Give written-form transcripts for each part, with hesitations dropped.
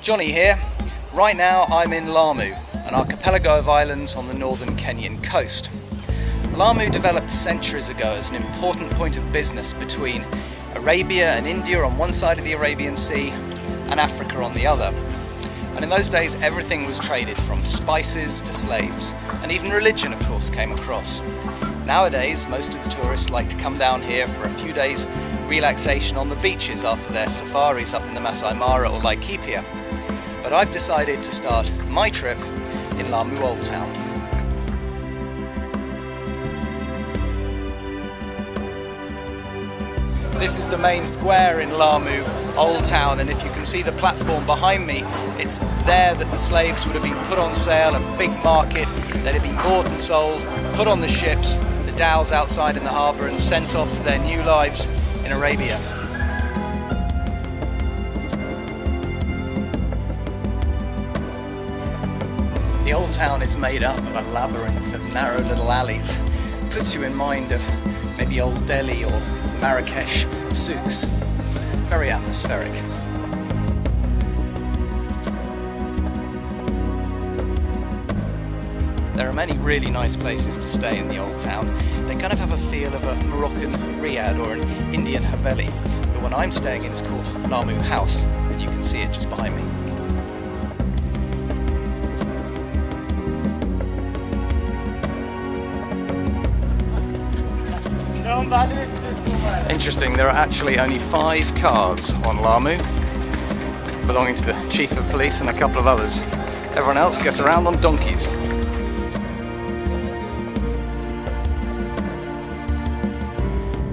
Jonny here. Right now I'm in Lamu, an archipelago of islands on the northern Kenyan coast. Lamu developed centuries ago as an important point of business between Arabia and India on one side of the Arabian Sea and Africa on the other. And in those days everything was traded, from spices to slaves, and even religion of course came across. Nowadays most of the tourists like to come down here for a few days relaxation on the beaches after their safaris up in the Masai Mara or Laikipia. But I've decided to start my trip in Lamu Old Town. This is the main square in Lamu Old Town, and if you can see the platform behind me, it's there that the slaves would have been put on sale, a big market that had been bought and sold, put on the ships, the dhows outside in the harbour, and sent off to their new lives in Arabia. The old town is made up of a labyrinth of narrow little alleys. Puts you in mind of maybe old Delhi or Marrakesh souks. Very atmospheric. There are many really nice places to stay in the old town. They kind of have a feel of a Moroccan riad or an Indian haveli. The one I'm staying in is called Lamu House, and you can see it just behind me. Interesting, there are actually only 5 cars on Lamu, belonging to the Chief of Police and a couple of others. Everyone else gets around on donkeys.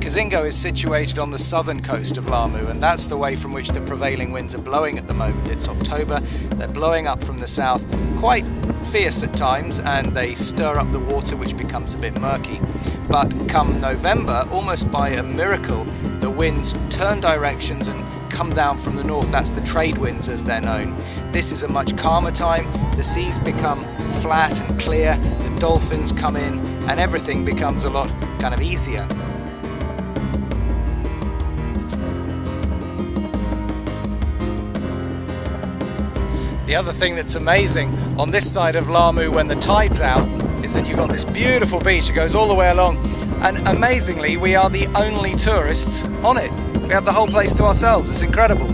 Kazingo is situated on the southern coast of Lamu, and that's the way from which the prevailing winds are blowing at the moment. It's October, they're blowing up from the south, quite fierce at times, and they stir up the water, which becomes a bit murky. But come November, almost by a miracle, the winds turn directions and come down from the north. That's the trade winds as they're known. This is a much calmer time. The seas become flat and clear, the dolphins come in, and everything becomes a lot kind of easier. The other thing that's amazing on this side of Lamu when the tide's out is that you've got this beautiful beach that goes all the way along, and amazingly we are the only tourists on it. We have the whole place to ourselves. It's incredible.